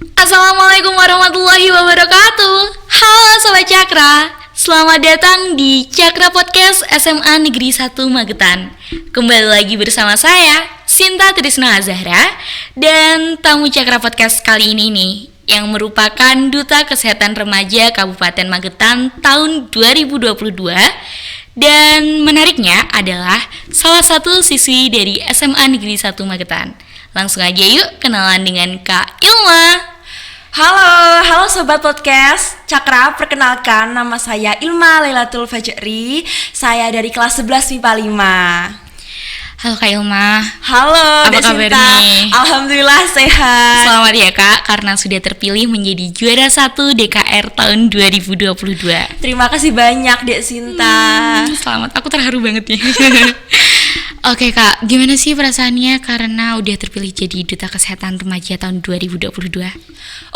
Assalamualaikum warahmatullahi wabarakatuh. Halo Sobat Cakra, selamat datang di Cakra Podcast SMA Negeri 1 Magetan. Kembali lagi bersama saya, Sinta Trisna Zahra, dan tamu Cakra Podcast kali ini nih, yang merupakan Duta Kesehatan Remaja Kabupaten Magetan tahun 2022. Dan menariknya adalah salah satu siswi dari SMA Negeri 1 Magetan. Langsung aja yuk kenalan dengan Kak Ilma. Halo Sobat Podcast Cakra, perkenalkan nama saya Ilma Lailatul Fajri. Saya dari kelas 11 MIPA 5. Halo Kak Ilma. Halo, apa kabar nih? Alhamdulillah sehat. Selamat ya Kak, karena sudah terpilih menjadi juara 1 DKR tahun 2022. Terima kasih banyak Dek Sinta. Selamat, aku terharu banget nih. Oke Kak, gimana sih perasaannya karena udah terpilih jadi Duta Kesehatan Remaja tahun 2022?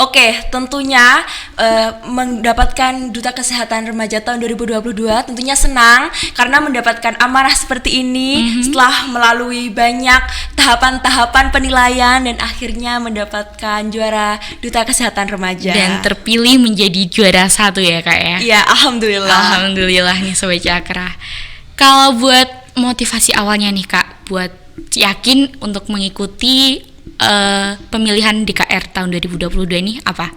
Oke, tentunya mendapatkan Duta Kesehatan Remaja tahun 2022 tentunya senang karena mendapatkan amanah seperti ini setelah melalui banyak tahapan-tahapan penilaian dan akhirnya mendapatkan juara Duta Kesehatan Remaja. Dan terpilih menjadi juara 1 ya Kak ya? Iya, alhamdulillah. Alhamdulillah nih Sobat Cakra. Kalau buat motivasi awalnya nih Kak, buat yakin untuk mengikuti pemilihan DKR tahun 2022 ini apa?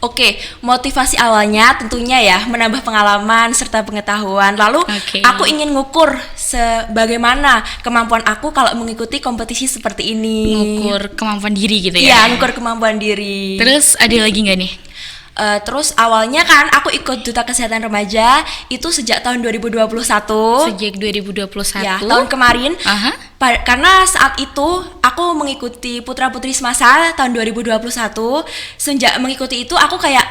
Oke, motivasi awalnya tentunya ya menambah pengalaman serta pengetahuan. Lalu aku ingin ngukur sebagaimana kemampuan aku kalau mengikuti kompetisi seperti ini. Ngukur kemampuan diri gitu ya? Iya, ngukur kemampuan diri. Terus ada lagi nggak nih? Terus awalnya kan aku ikut Duta Kesehatan Remaja itu sejak tahun 2021. Sejak 2021? Ya, tahun kemarin. Karena saat itu aku mengikuti Putra Putri Semasa tahun 2021. Sejak mengikuti itu aku kayak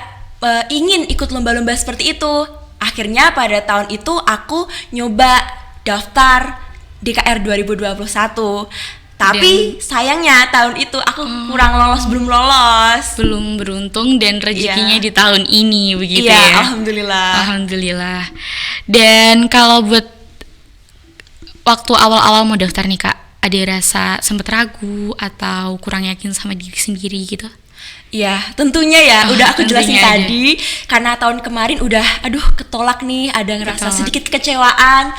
ingin ikut lomba-lomba seperti itu. Akhirnya pada tahun itu aku nyoba daftar DKR 2021. Tapi sayangnya tahun itu aku belum lolos. Belum beruntung dan rezekinya di tahun ini begitu ya. Iya, alhamdulillah. Dan kalau buat waktu awal-awal mau daftar nih Kak, ada rasa sempat ragu atau kurang yakin sama diri sendiri gitu? Ya, tentunya ya, udah aku jelasin tadi. Karena tahun kemarin udah, ketolak nih, ada ngerasa sedikit kekecewaan.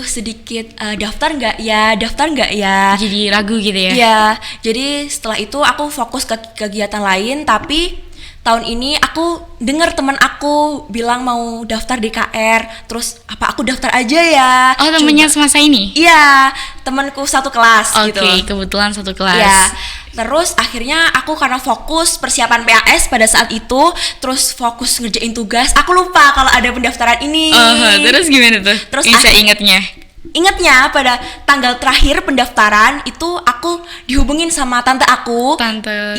Sedikit daftar nggak ya? Jadi ragu gitu ya? Iya, jadi setelah itu aku fokus ke kegiatan lain. Tapi tahun ini aku dengar teman aku bilang mau daftar DKR. Terus apa aku daftar aja ya? Oh, temennya semasa ini? Iya, temanku satu kelas gitu. Oke, kebetulan satu kelas. Ya. Terus akhirnya aku karena fokus persiapan PAS pada saat itu, terus fokus ngerjain tugas, aku lupa kalau ada pendaftaran ini. Terus gimana tuh? Terus bisa ingatnya pada tanggal terakhir pendaftaran itu aku dihubungin sama tante aku. Tante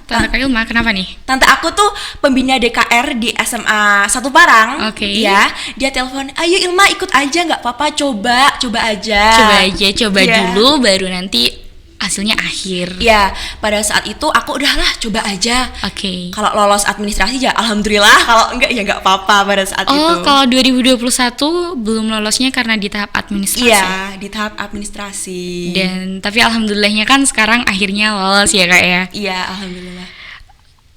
Kak Ilma, kenapa nih? Tante aku tuh pembina DKR di SMA 1 Parang. Ya, dia telepon, "Ayo Ilma ikut aja, nggak apa-apa, coba aja. Coba dulu baru nanti hasilnya akhir." Ya, pada saat itu aku udahlah coba aja. Kalau lolos administrasi ya alhamdulillah, kalau enggak ya enggak apa-apa pada saat itu. Oh, kalau 2021 belum lolosnya karena di tahap administrasi. Iya, di tahap administrasi. Dan tapi alhamdulillahnya kan sekarang akhirnya lolos ya Kak ya. Iya, alhamdulillah.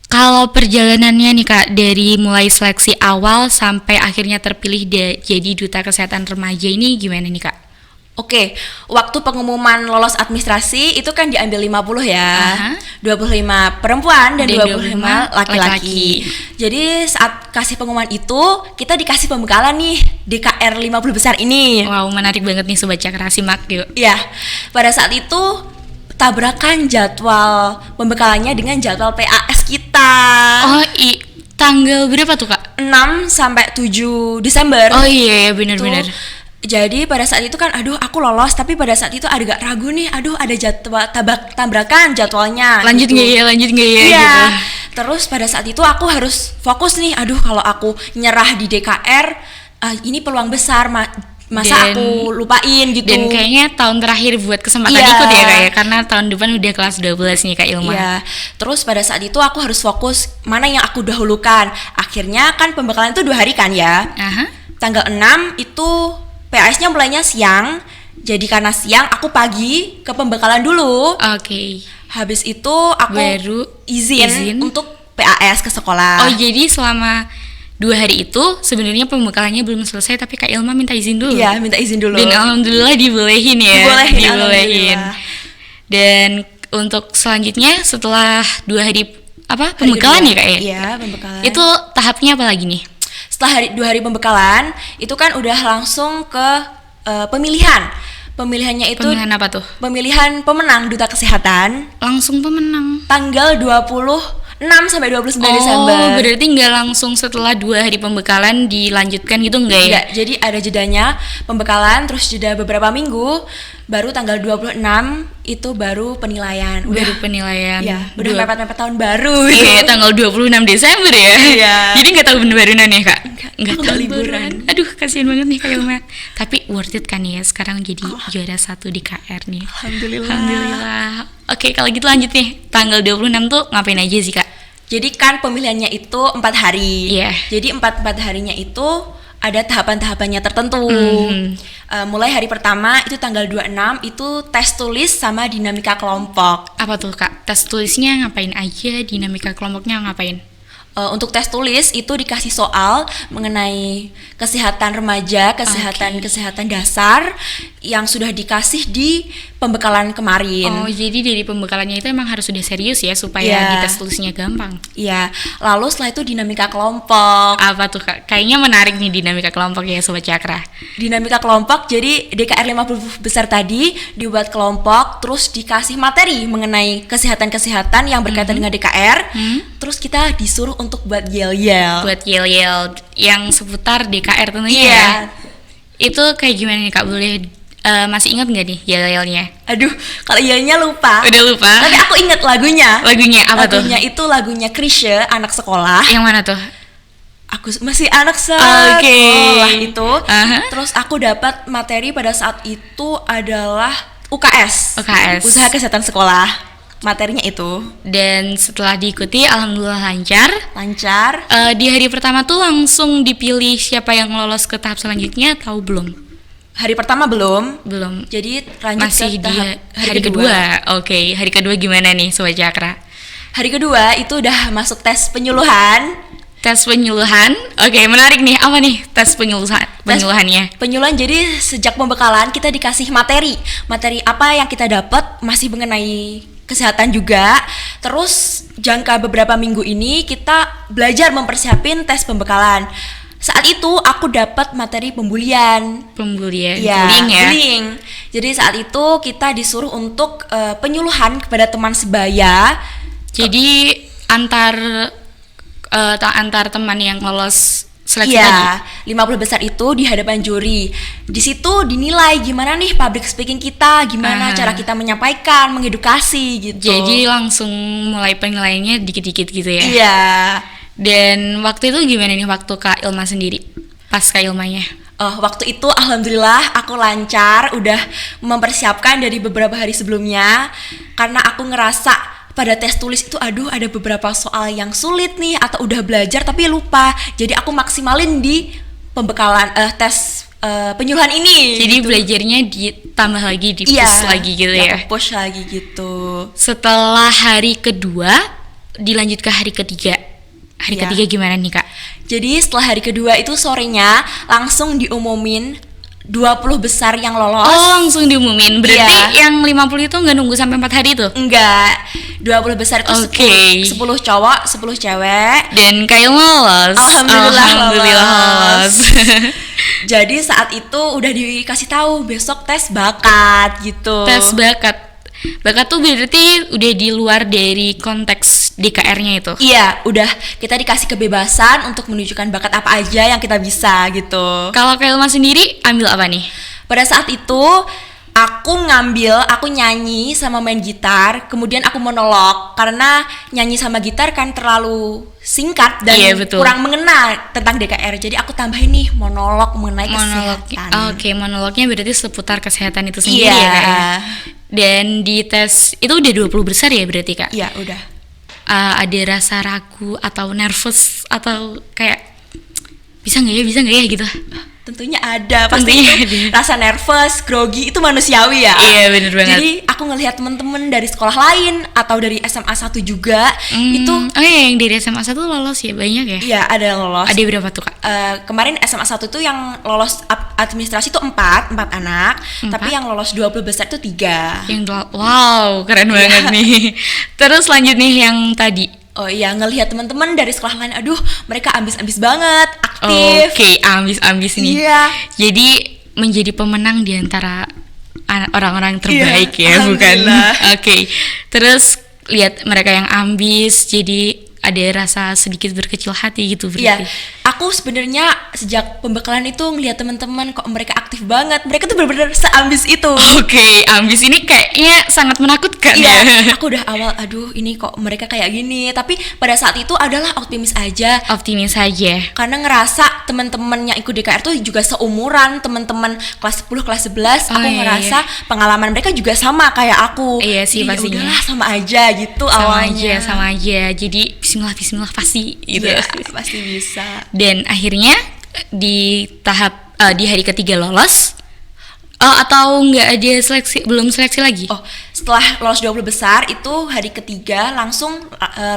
Kalau perjalanannya nih Kak, dari mulai seleksi awal sampai akhirnya terpilih jadi Duta Kesehatan Remaja ini gimana nih Kak? Oke, waktu pengumuman lolos administrasi itu kan diambil 50 ya. 25 perempuan dan 25 laki-laki. Jadi saat kasih pengumuman itu, kita dikasih pembekalan nih DKR 50 besar ini. Wow, menarik banget nih Sobat Cakra, simak yuk. Iya, pada saat itu tabrakan jadwal pembekalannya dengan jadwal PAS kita. Oh, tanggal berapa tuh Kak? 6 sampai 7 Desember. Oh iya, benar-benar. Jadi pada saat itu kan aku lolos, tapi pada saat itu agak ragu nih, ada jadwal tabrakan jadwalnya. Lanjut nggak ya Iya. Gitu. Terus pada saat itu aku harus fokus nih, kalau aku nyerah di DKR, ini peluang besar, masa aku lupain gitu. Dan kayaknya tahun terakhir buat kesempatan ikut ya Kak ya, karena tahun depan udah kelas 12 nih Kak Ilma. Iya. Terus pada saat itu aku harus fokus mana yang aku dahulukan. Akhirnya kan pembekalan itu 2 hari kan ya. Tanggal 6 itu PAS-nya mulainya siang. Jadi karena siang aku pagi ke pembekalan dulu. Habis itu aku baru izin untuk PAS ke sekolah. Oh, jadi selama 2 hari itu sebenarnya pembekalannya belum selesai, tapi Kak Ilma minta izin dulu. Iya, minta izin dulu. Dan alhamdulillah dibolehin ya. Dibolehin. Alhamdulillah. Dan untuk selanjutnya setelah 2 hari pembekalan ya Kak ya? Iya, pembekalan. Itu tahapnya apa lagi nih? Setelah 2 hari pembekalan, itu kan udah langsung ke pemilihan. Pemilihannya itu Pemilihan apa tuh? Pemilihan pemenang duta kesehatan. Langsung pemenang. Tanggal 26 sampai 29 Desember. Oh, berarti nggak langsung setelah 2 hari pembekalan dilanjutkan gitu nggak ya? Enggak, jadi ada jedanya pembekalan, terus jeda beberapa minggu, baru tanggal 26 itu baru penilaian. Baru penilaian. Ya, udah mepet-mepet tahun baru. Iya, tanggal 26 Desember ya. Iya. Jadi nggak tahun barunan ya Kak? Nggak tahun liburan. Aduh, kasihan banget nih Kak Ilma. Tapi worth it kan ya sekarang jadi juara 1 di KR nih. Alhamdulillah. Oke, kalau gitu lanjut nih. Tanggal 26 tuh ngapain aja sih Kak? Jadi kan pemilihannya itu 4 hari. Iya. Jadi 4 harinya itu ada tahapan-tahapannya tertentu. Mulai hari pertama itu tanggal 26 itu tes tulis sama dinamika kelompok. Apa tuh Kak? Tes tulisnya ngapain aja? Dinamika kelompoknya ngapain? Untuk tes tulis itu dikasih soal mengenai kesehatan remaja, kesehatan dasar yang sudah dikasih di pembekalan kemarin. Oh, jadi dari pembekalannya itu emang harus sudah serius ya supaya di tes tulisnya gampang. Iya. Lalu setelah itu dinamika kelompok. Apa tuh Kak? Kayaknya menarik nih dinamika kelompok ya Sobat Cakra. Dinamika kelompok, jadi DKR 50 besar tadi dibuat kelompok, terus dikasih materi mengenai kesehatan-kesehatan yang berkaitan dengan DKR. Terus kita disuruh untuk buat yel-yel. Buat yel-yel yang seputar DKR tentunya Iya. ya. Itu kayak gimana nih Kak? Boleh masih ingat nggak nih yel-yelnya? Aduh, kalau yelnya lupa. Udah lupa? Tapi aku ingat lagunya. Lagunya apa tuh? Lagunya itu lagunya Chrisye, anak sekolah. Yang mana tuh? Aku masih anak sekolah itu. Terus aku dapat materi pada saat itu adalah UKS. Usaha Kesehatan Sekolah. Materinya itu. Dan setelah diikuti alhamdulillah lancar. Di hari pertama tuh langsung dipilih siapa yang lolos ke tahap selanjutnya atau belum? Hari pertama belum. Jadi lanjut masih ke tahap hari kedua. Oke, hari kedua gimana nih Sobat Cakra? Hari kedua itu udah masuk tes penyuluhan. Tes penyuluhan. Oke, menarik nih. Apa nih tes penyuluhannya? Penyuluhan, jadi sejak pembekalan kita dikasih materi. Materi apa yang kita dapat masih mengenai kesehatan juga. Terus jangka beberapa minggu ini kita belajar mempersiapin tes pembekalan. Saat itu aku dapat materi pembulian. Ya, bullying. Jadi saat itu kita disuruh untuk penyuluhan kepada teman sebaya. Jadi antar teman yang lolos seleksi tadi. 50 besar itu di hadapan juri. Di situ dinilai gimana nih public speaking kita, gimana cara kita menyampaikan, mengedukasi gitu. Jadi langsung mulai penilaiannya dikit-dikit gitu ya. Iya. Dan waktu itu gimana nih waktu Kak Ilma sendiri? Pas Kak Ilmanya? Waktu itu alhamdulillah aku lancar, udah mempersiapkan dari beberapa hari sebelumnya. Karena aku ngerasa pada tes tulis itu ada beberapa soal yang sulit nih, atau udah belajar tapi lupa. Jadi aku maksimalin di pembekalan tes penyuluhan ini. Jadi gitu. Belajarnya ditambah lagi, di-push lagi gitu ya. Push lagi gitu. Setelah hari kedua dilanjut ke hari ketiga. Hari ketiga gimana nih Kak? Jadi setelah hari kedua itu sorenya langsung diumumin 20 besar yang lolos. Oh, langsung diumumin. Berarti yang 50 itu nggak nunggu sampai 4 hari tuh? Enggak. 20 besar itu 10 cowok, 10 cewek. Dan Kak Ilma lolos. Alhamdulillah lolos. Jadi saat itu udah dikasih tahu besok tes bakat gitu. Tes bakat. Bakat tuh berarti udah di luar dari konteks DKR-nya itu? Iya, udah kita dikasih kebebasan untuk menunjukkan bakat apa aja yang kita bisa gitu. Kalau Kak Ilma sendiri ambil apa nih? Pada saat itu aku nyanyi sama main gitar, kemudian aku monolog. Karena nyanyi sama gitar kan terlalu singkat dan kurang mengena tentang DKR. Jadi aku tambahin nih monolog mengenai kesehatan. Oke, monolognya berarti seputar kesehatan itu sendiri ya Kak ya? Dan di tes itu udah 20 besar ya berarti Kak? Iya, udah. Ada rasa ragu atau nervous atau kayak bisa nggak ya gitu? tentunya ada. Pasti Tentunya itu rasa nervous, grogi itu manusiawi ya. Iya, bener banget. Jadi aku ngelihat teman-teman dari sekolah lain atau dari SMA 1 juga itu Oh iya, yang dari SMA 1 lolos ya, banyak ya? ya ada yang lolos. Ada berapa tuh Kak? Kemarin SMA 1 tuh yang lolos administrasi itu 4 anak, tapi yang lolos 20 besar itu 3. Wow, keren banget nih. Terus lanjut nih yang tadi. Oh iya, ngelihat teman-teman dari sekolah lain, aduh mereka ambis-ambis banget, aktif. Oke, ambis-ambis nih. Iya. Jadi menjadi pemenang di antara orang-orang terbaik Iya, ya, bukan? alhamdulillah. Oke. Terus lihat mereka yang ambis, jadi ada rasa sedikit berkecil hati gitu Iya, berarti. aku sebenarnya sejak pembekalan itu ngelihat teman-teman kok mereka aktif banget, mereka tuh benar-benar seambis itu. Oke, ambis ini kayaknya sangat menakutkan Iya, ya. aku udah awal, aduh ini kok mereka kayak gini. Tapi pada saat itu adalah optimis aja, Optimis saja. karena ngerasa teman-teman yang ikut DKR tuh juga seumuran, teman-teman kelas 10, kelas 11. Oh, Aku iya, ngerasa pengalaman mereka juga sama kayak aku. Iya sih, Jadi, ya pastinya. udahlah sama aja gitu awalnya. Sama aja. Jadi bismillah pasti gitu. Iya, pasti bisa. Dan akhirnya di tahap di hari ketiga lolos. Atau nggak ada seleksi, belum seleksi lagi? Oh, setelah lolos 20 besar itu hari ketiga langsung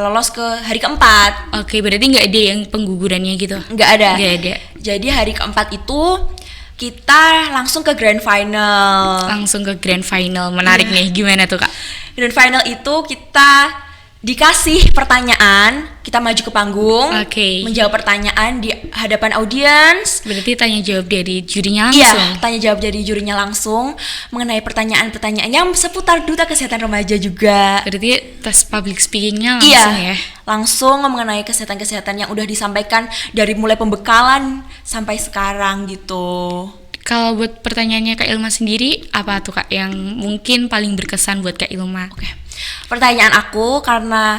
lolos ke hari keempat. Oke, berarti nggak ada yang penggugurannya gitu? Nggak ada. Nggak ada. Jadi hari keempat itu kita langsung ke grand final. Langsung ke grand final. Menarik nih, gimana tuh Kak? Grand final itu kita dikasih pertanyaan, kita maju ke panggung, Oke. menjawab pertanyaan di hadapan audiens. Berarti tanya jawab dari jurinya langsung? Iya, tanya jawab dari jurinya langsung mengenai pertanyaan-pertanyaan yang seputar Duta Kesehatan Remaja juga. Berarti tes public speakingnya langsung ya? Langsung mengenai kesehatan-kesehatan yang udah disampaikan dari mulai pembekalan sampai sekarang gitu. Kalau buat pertanyaannya Kak Ilma sendiri, apa tuh Kak yang mungkin paling berkesan buat Kak Ilma? Oke. Pertanyaan aku karena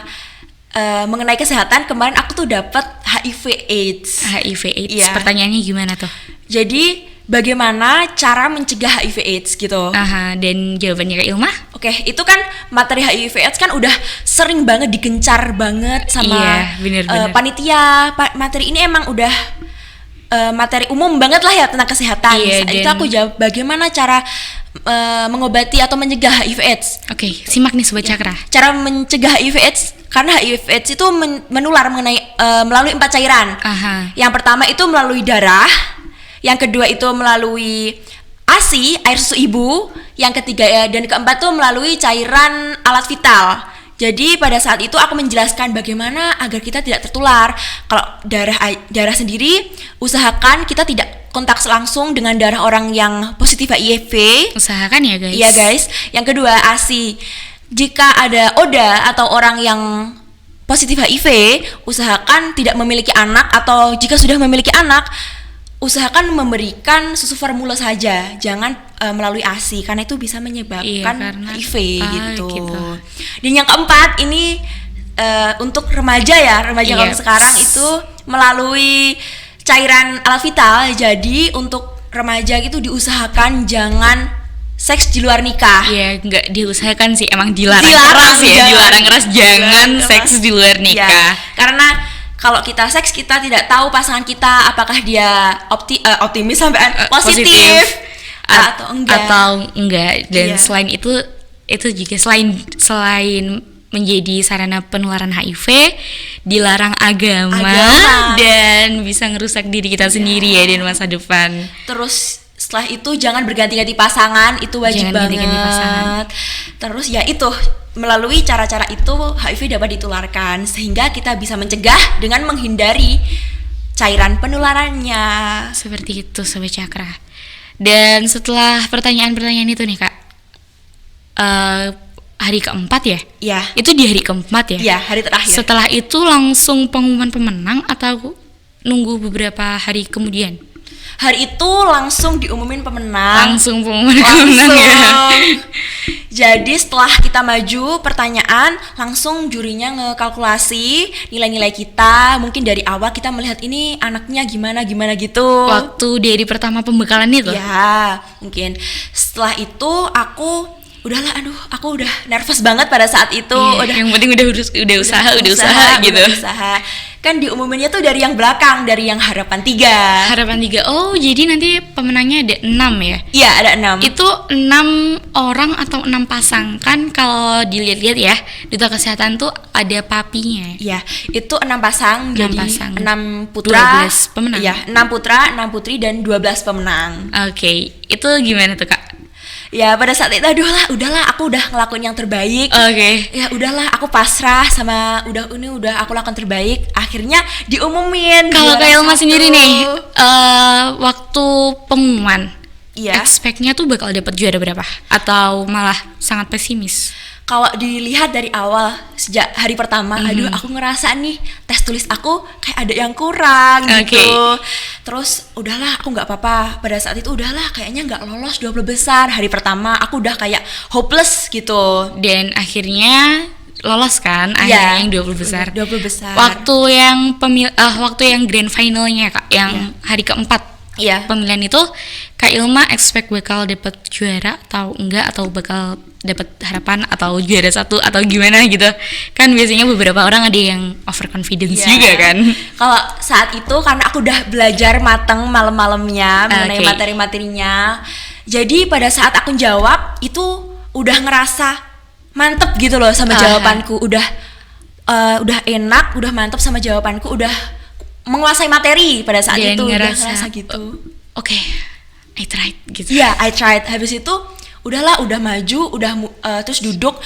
mengenai kesehatan, kemarin aku tuh dapat HIV AIDS. HIV AIDS, Iya. pertanyaannya gimana tuh? Jadi bagaimana cara mencegah HIV AIDS gitu. Aha, dan jawabannya Kak Ilma? Oke, itu kan materi HIV AIDS kan udah sering banget digencar banget sama Iya, bener-bener. panitia. Materi ini emang udah materi umum banget lah ya tentang kesehatan. Iya, Saat itu dan- aku jawab bagaimana cara mengobati atau mencegah HIV AIDS. Oke, simak nih Sobat Cakra. Cara mencegah HIV AIDS, karena HIV AIDS itu menular melalui 4 cairan. Aha. Yang pertama itu melalui darah, yang kedua itu melalui ASI, air susu ibu, yang ketiga dan keempat tuh melalui cairan alat vital. Jadi pada saat itu aku menjelaskan bagaimana agar kita tidak tertular. Kalau darah sendiri, usahakan kita tidak kontak langsung dengan darah orang yang positif HIV. Usahakan ya guys. Iya guys. Yang kedua ASI. Jika ada ODA atau orang yang positif HIV, usahakan tidak memiliki anak, atau jika sudah memiliki anak, usahakan memberikan susu formula saja, jangan melalui ASI karena itu bisa menyebabkan Iya, karena- HIV gitu. Dan yang keempat ini untuk remaja ya, remaja kalau Iya. sekarang itu melalui cairan alat vital. Jadi untuk remaja itu diusahakan jangan seks di luar nikah. Iya, nggak diusahakan sih, emang dilarang Dilarang, keras ya, jangan. dilarang keras, jangan Dilarang seks keras. di luar nikah. Ya, karena kalau kita seks kita tidak tahu pasangan kita apakah dia optimis sampai positif, atau enggak. Dan Iya. selain itu juga selain menjadi sarana penularan HIV, dilarang agama. Dan bisa ngerusak diri kita sendiri ya di masa depan. Terus setelah itu jangan berganti-ganti pasangan, itu wajib Jangan banget. ganti-ganti pasangan. Terus ya itu, melalui cara-cara itu HIV dapat ditularkan sehingga kita bisa mencegah dengan menghindari cairan penularannya. Seperti itu Sobat Cakra. Dan setelah pertanyaan-pertanyaan itu nih Kak, hari keempat ya? Ya, Itu di hari keempat ya? ya hari terakhir. Setelah itu langsung pengumuman pemenang atau nunggu beberapa hari kemudian? Hari itu langsung diumumin pemenang. Langsung pengumuman pemenang ya? Jadi setelah kita maju pertanyaan, langsung jurinya ngekalkulasi nilai-nilai kita. Mungkin dari awal kita melihat ini anaknya gimana gitu. Waktu dari pertama pembekalan itu? Ya, mungkin setelah itu aku aku udah nervous banget pada saat itu. Iya, yang penting udah usaha gitu. Usaha. kan diumuminnya tuh dari yang belakang, dari yang harapan 3. Harapan 3. Oh, jadi nanti pemenangnya ada 6 ya? Iya, ada 6. Itu 6 orang atau 6 pasang. Kan kalau dilihat-lihat ya, Duta Kesehatan tuh ada papinya. Iya, itu 6 pasang, 6 jadi pasang. 6 putra, 12 pemenang. Iya, 6 putra, 6 putri dan 12 pemenang. Oke, itu gimana tuh Kak? Ya pada saat itu udahlah aku udah ngelakuin yang terbaik. Oke. Ya udahlah aku pasrah sama udah aku lakukan terbaik. Akhirnya diumumin. Kalau juara Kak Ilma 1. sendiri nih, waktu pengumuman, Iya. expect-nya tuh bakal dapat juara berapa? Atau malah sangat pesimis? Kalau dilihat dari awal sejak hari pertama, aduh aku ngerasa nih tes tulis aku kayak ada yang kurang gitu. Terus udahlah aku nggak apa-apa. Pada saat itu udahlah kayaknya nggak lolos 20 besar. Hari pertama aku udah kayak hopeless gitu. Dan akhirnya lolos kan? Akhirnya yang 20 besar. 20 besar. Waktu yang grand finalnya Kak, yang hari keempat. Iya. Pemilihan itu Kak Ilma expect bakal dapat juara atau enggak, atau bakal dapat harapan atau juara 1 atau gimana gitu. Kan biasanya beberapa orang ada yang overconfidence juga kan. Kalau saat itu karena aku udah belajar mateng malam-malamnya mengenai materi-materinya. Jadi pada saat aku jawab itu udah ngerasa mantep gitu loh sama jawabanku. Udah enak, udah mantep sama jawabanku, udah menguasai materi pada saat Dan itu. ngerasa, udah ngerasa gitu. Oke, I tried gitu. Iya, I tried. Habis itu udahlah, udah maju, terus duduk.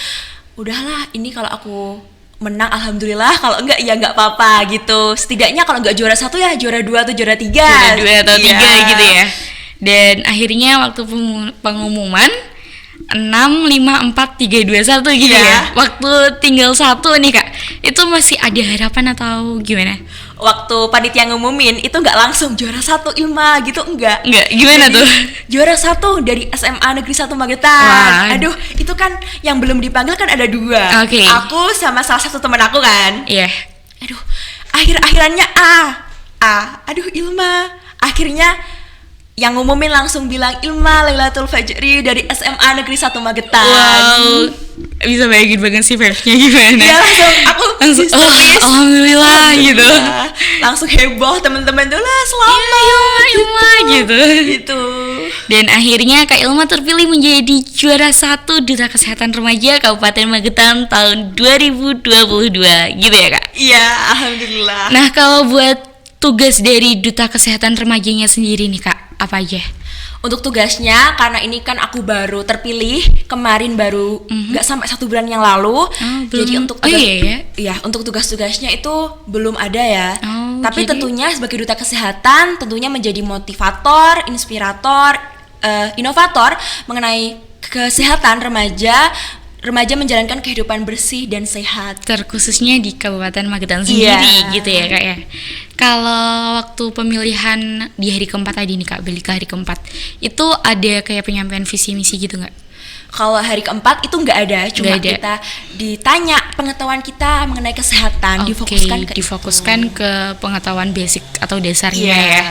Udahlah, ini kalau aku menang alhamdulillah, kalau enggak ya enggak apa-apa gitu. Setidaknya kalau enggak juara 1 ya juara 2 atau juara 3. Juara 2 atau 3 gitu ya. Dan akhirnya waktu pengumuman 6, 5, 4, 3, 2, 1 gitu ya. Waktu tinggal 1 nih Kak, itu masih ada harapan atau gimana? Waktu panitia ngumumin itu nggak langsung juara 1 Ilma gitu, enggak, gimana tuh? Juara 1 dari SMA Negeri 1 Magetan. Wah. Aduh, itu kan yang belum dipanggil kan ada 2. Oke. Aku sama salah satu teman aku kan. Iya. Aduh, akhirannya aduh Ilma. Akhirnya yang ngumumin langsung bilang Ilma Lailatul Fajri dari SMA Negeri 1 Magetan. Wow, bisa bayangin banget sih vibes-nya gimana? Iya, aku langsung alhamdulillah gitu. Langsung heboh teman-teman tuh lah, selamat Ilma gitu. Gitu. Dan akhirnya Kak Ilma terpilih menjadi juara 1 Duta Kesehatan Remaja Kabupaten Magetan tahun 2022 gitu ya Kak? Iya, alhamdulillah. Nah, kalau buat tugas dari Duta Kesehatan Remajanya sendiri nih Kak, apa aja? Untuk tugasnya, karena ini kan aku baru terpilih kemarin, baru nggak sampai 1 bulan yang lalu. Jadi untuk tugas, untuk tugas-tugasnya itu belum ada ya. Tapi tentunya sebagai duta kesehatan, tentunya menjadi motivator, inspirator, inovator mengenai kesehatan remaja menjalankan kehidupan bersih dan sehat. Terkhususnya di Kabupaten Magetan sendiri gitu ya Kak ya. Kalau waktu pemilihan di hari keempat tadi nih Kak, balik ke hari keempat, itu ada kayak penyampaian visi misi gitu nggak? Kalau hari keempat itu nggak ada, cuma kita ditanya pengetahuan kita mengenai kesehatan, difokuskan ke pengetahuan basic atau dasarnya ya.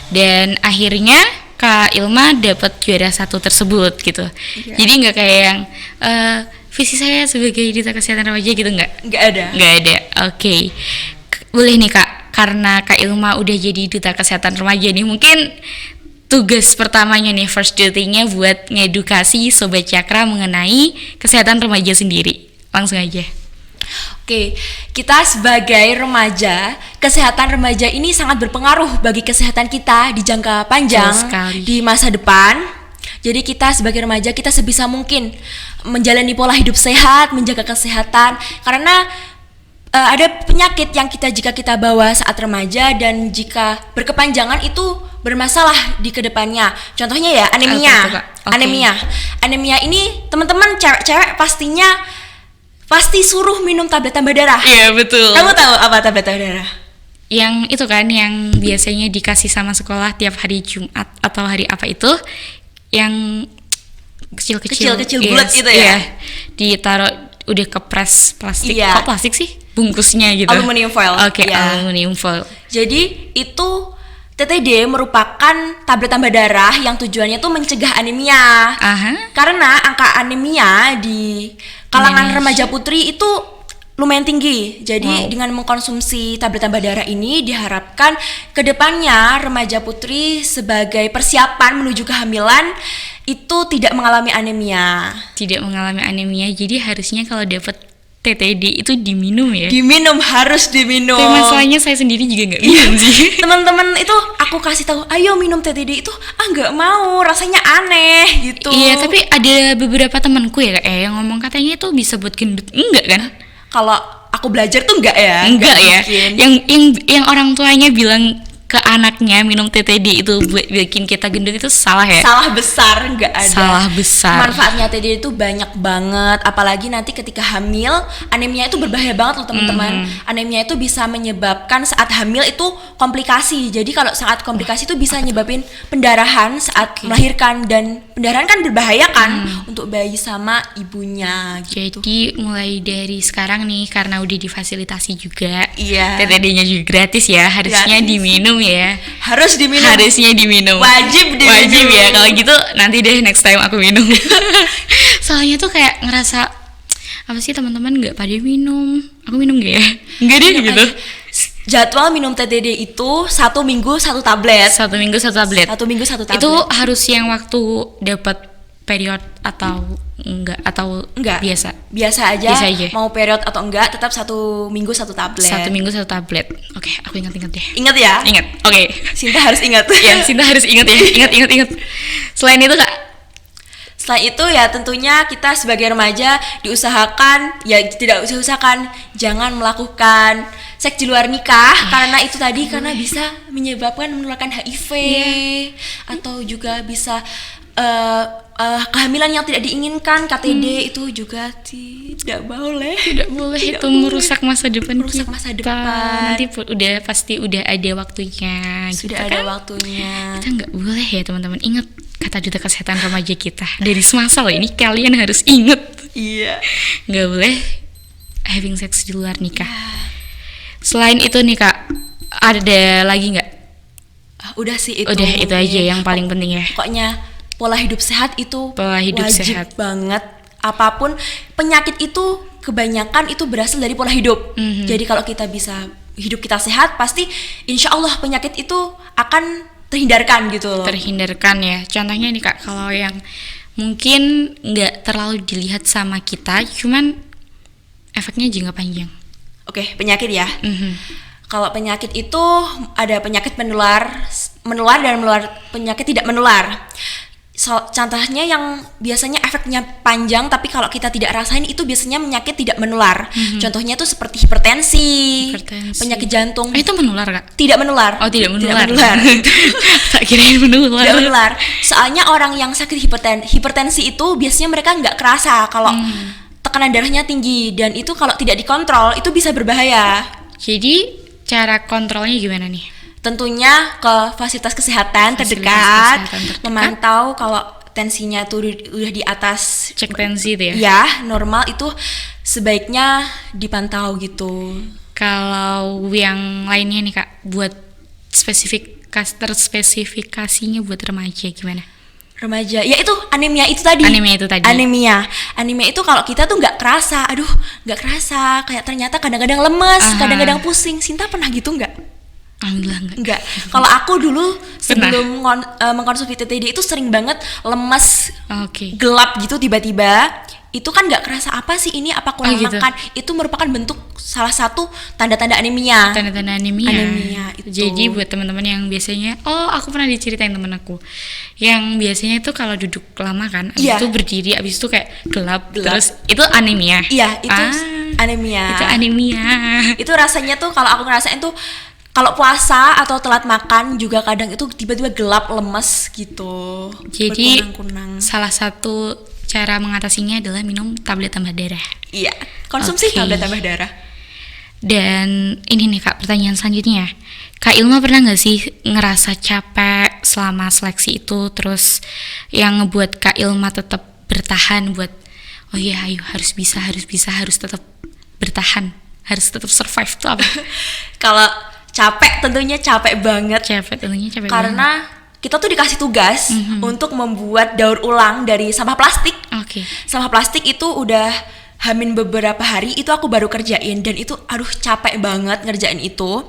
Dan akhirnya Kak Ilma dapat juara 1 tersebut gitu. Jadi nggak kayak yang visi saya sebagai duta kesehatan remaja gitu, nggak ada. Oke. Boleh nih Kak, karena Kak Ilma udah jadi duta kesehatan remaja nih, mungkin tugas pertamanya nih, first duty-nya buat ngedukasi Sobat Cakra mengenai kesehatan remaja sendiri. Langsung aja. Oke, kita sebagai remaja, kesehatan remaja ini sangat berpengaruh bagi kesehatan kita di jangka panjang, di masa depan. Jadi kita sebagai remaja, kita sebisa mungkin menjalani pola hidup sehat, menjaga kesehatan, karena ada penyakit yang jika kita bawa saat remaja dan jika berkepanjangan itu bermasalah di kedepannya. Contohnya ya anemia. Anemia ini teman-teman cewek-cewek pasti suruh minum tablet tambah darah. Iya betul. Kamu tahu apa tablet tambah darah? Yang itu kan yang biasanya dikasih sama sekolah tiap hari Jumat atau hari apa itu, yang kecil-kecil bulat itu ya. Ditaruh udah kepres plastik. Iya. Kok plastik sih? Bungkusnya gitu. Aluminium foil. Oke, aluminium foil. Jadi itu TTD merupakan tablet tambah darah yang tujuannya tuh mencegah anemia. Karena angka anemia di kalangan remaja putri itu lumayan tinggi. Jadi dengan mengkonsumsi tablet tambah darah ini diharapkan kedepannya remaja putri sebagai persiapan menuju kehamilan itu tidak mengalami anemia. Tidak mengalami anemia, jadi harusnya kalau dapat TTD itu diminum ya. Diminum, harus diminum. Tapi masalahnya saya sendiri juga nggak minum sih. Teman-teman itu aku kasih tahu, ayo minum TTD itu, nggak mau, rasanya aneh gitu. Iya, tapi ada beberapa temanku ya yang ngomong katanya itu bisa buat gendut, enggak kan? Kalau aku belajar tuh enggak ya? Enggak ya. Mungkin. Yang orang tuanya bilang ke anaknya minum TTD itu buat bikin kita gendut itu salah ya? Salah besar, enggak ada. Salah besar. Manfaatnya TTD itu banyak banget, apalagi nanti ketika hamil, anemia itu berbahaya banget loh teman-teman. Anemia itu bisa menyebabkan saat hamil itu komplikasi. Jadi kalau saat komplikasi itu bisa nyebabin pendarahan saat melahirkan, dan pendarahan kan berbahaya kan untuk bayi sama ibunya gitu. Jadi mulai dari sekarang nih, karena udah difasilitasi juga, Iya. TTD-nya juga gratis ya, harusnya Gratis. diminum ya. Harus diminum. Harusnya diminum. Wajib diminum. Wajib ya. Kalau gitu nanti deh next time aku minum. Soalnya tuh kayak ngerasa apa sih teman-teman nggak pada minum. Aku minum gak ya? Enggak deh Minum gitu. aja. Jadwal minum TTD itu 1 minggu 1 tablet. 1 minggu 1 tablet. 1 minggu 1 tablet. Itu harus yang waktu dapat period atau enggak, atau Enggak. biasa aja. Biasa aja. Mau period atau enggak, tetap 1 minggu 1 tablet. 1 minggu 1 tablet. Oke, aku ingat deh. Ingat ya? Ingat. Oke. Sinta harus ingat. Ya, Sinta harus ingat ya. Ingat. Selain itu Kak, Selain itu ya tentunya kita sebagai remaja diusahakan, ya tidak usahakan, jangan melakukan seks di luar nikah karena itu tadi karena bisa menyebabkan menularkan HIV atau juga bisa kehamilan yang tidak diinginkan, KTD itu juga tidak boleh. tidak boleh Tidak itu boleh. merusak masa depan Merusak kita. masa depan. Nanti pasti udah ada waktunya. Sudah gitu ada kan? waktunya. Kita nggak boleh ya teman-teman. Ingat kata duta kesehatan remaja kita dari semasa loh ini, kalian harus ingat. Iya. Nggak boleh having sex di luar nikah. Selain itu nih Kak, ada lagi nggak? Udah sih itu. Udah itu mungkin. aja yang paling penting ya. Pokoknya pola hidup sehat itu Pola hidup wajib sehat. banget. Apapun penyakit itu kebanyakan itu berasal dari pola hidup. Jadi kalau kita bisa hidup kita sehat, pasti insya Allah penyakit itu akan terhindarkan gitu loh. Terhindarkan ya. Contohnya nih Kak, kalau yang mungkin nggak terlalu dilihat sama kita, cuman efeknya jangka panjang. Oke, penyakit ya. Kalau penyakit itu ada penyakit menular dan penyakit tidak menular. Contohnya yang biasanya efeknya panjang tapi kalau kita tidak rasain itu biasanya penyakit tidak menular. Contohnya itu seperti hipertensi, penyakit jantung. Itu menular Kak? Tidak menular. Oh, tidak menular. Tidak menular. Tak kirain menular. Tidak menular. Soalnya orang yang sakit hipertensi itu biasanya mereka nggak kerasa kalau tekanan darahnya tinggi, dan itu kalau tidak dikontrol itu bisa berbahaya. Jadi cara kontrolnya gimana nih? Tentunya ke fasilitas kesehatan terdekat, memantau kalau tensinya tuh udah di atas, Cek tensi itu ya? ya normal, itu sebaiknya dipantau gitu. Kalau yang lainnya nih Kak, buat terspesifikasinya buat remaja gimana? Remaja, ya itu anemia itu tadi. Anemia itu kalau kita tuh nggak kerasa, nggak kerasa, kayak ternyata kadang-kadang lemes, kadang-kadang pusing. Sinta pernah gitu nggak? Alhamdulillah Enggak. Kalau aku dulu sebelum mengkonsumsi TTD itu sering banget lemes, gelap gitu tiba-tiba. Itu kan nggak kerasa apa sih ini, apa kurang makan. Itu merupakan bentuk salah satu tanda-tanda anemia. Tanda-tanda anemia itu. Jadi buat teman-teman yang biasanya, aku pernah diceritain temen aku yang biasanya itu kalau duduk lama kan, abis itu berdiri, abis itu kayak gelap. Terus itu anemia. Iya, itu anemia. Itu anemia. Itu rasanya tuh kalau aku ngerasain tuh kalau puasa atau telat makan juga kadang itu tiba-tiba gelap, lemes gitu. Jadi berkunang-kunang. salah satu cara mengatasinya adalah minum tablet tambah darah. Iya, konsumsi tablet tambah darah. Dan ini nih Kak, pertanyaan selanjutnya. Kak Ilma pernah nggak sih ngerasa capek selama seleksi itu, terus yang ngebuat Kak Ilma tetap bertahan buat, ayo harus tetap bertahan, harus tetap survive tuh apa? Kalau capek tentunya capek banget. Karena kita tuh dikasih tugas untuk membuat daur ulang dari sampah plastik. Sampah plastik itu udah Hamin beberapa hari itu aku baru kerjain, dan itu aduh capek banget ngerjain itu.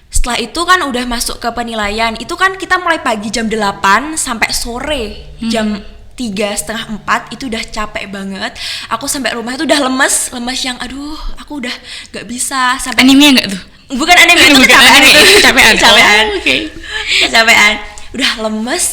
Setelah itu kan udah masuk ke penilaian. Itu kan kita mulai pagi jam 8 sampai sore jam 3:30, 4 itu udah capek banget. Aku sampai rumah itu udah lemes yang aduh aku udah gak bisa sampai. Anemia nggak tuh? Bukan anemia, itu Bukan kecapean. anemia, kecapean. Kecapean. Oh, oke. Kecapean. Udah lemes.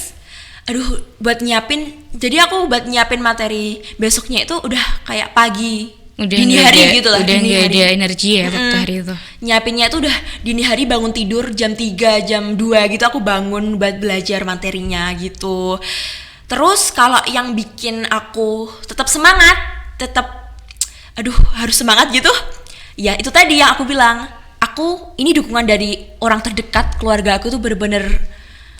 Aduh, buat nyiapin. Jadi aku buat nyiapin materi besoknya itu udah kayak pagi. Udah dini nggak hari ada- gitu lah. Udah dini nggak hari. ada energi ya waktu hari itu. Nyiapinnya itu udah dini hari, bangun tidur jam 3, jam 2 gitu aku bangun buat belajar materinya gitu. Terus kalau yang bikin aku tetap semangat, tetap aduh harus semangat gitu. Ya itu tadi yang aku bilang, aku ini dukungan dari orang terdekat, keluarga aku tuh bener-bener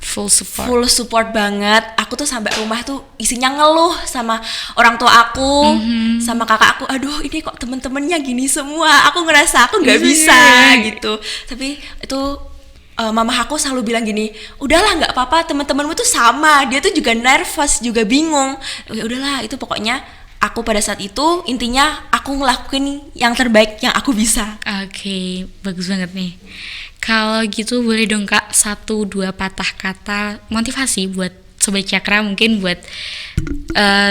Full support. full support banget. Aku tuh sampai rumah tuh isinya ngeluh sama orang tua aku, sama kakak aku. Aduh, ini kok temen-temennya gini semua. Aku ngerasa aku nggak bisa gitu. Tapi itu mama aku selalu bilang gini, udahlah nggak apa-apa, teman-temanmu tuh sama. Dia tuh juga nervous, juga bingung. Ya udahlah, itu pokoknya aku pada saat itu intinya aku ngelakuin yang terbaik yang aku bisa. Oke, bagus banget nih. Kalau gitu boleh dong Kak 1-2 patah kata motivasi buat Sobat Cakra, mungkin buat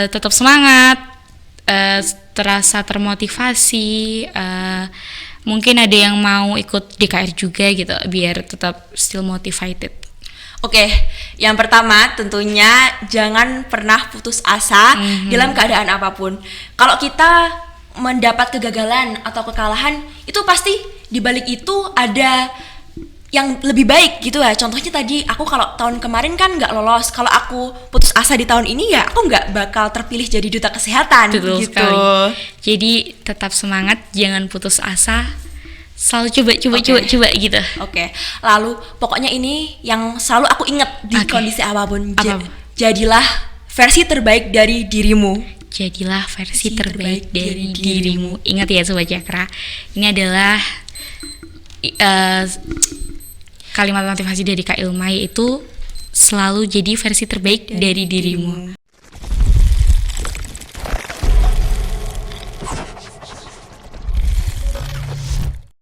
tetap semangat, terasa termotivasi, mungkin ada yang mau ikut DKR juga gitu biar tetap still motivated. Oke, yang pertama tentunya jangan pernah putus asa dalam keadaan apapun. Kalau kita mendapat kegagalan atau kekalahan, itu pasti di balik itu ada yang lebih baik gitu ya. Contohnya tadi aku kalau tahun kemarin kan nggak lolos. Kalau aku putus asa di tahun ini ya aku nggak bakal terpilih jadi duta kesehatan. Betul gitu. sekali. Jadi tetap semangat, jangan putus asa. Selalu coba gitu. Oke. Lalu pokoknya ini yang selalu aku ingat di Oke. kondisi apapun. Apapun. Jadilah versi terbaik dari dirimu. Jadilah versi terbaik dari dirimu. Ingat ya Sobat Cakra, ini adalah kalimat motivasi dari Kak Ilmai, itu selalu jadi versi terbaik dari dirimu.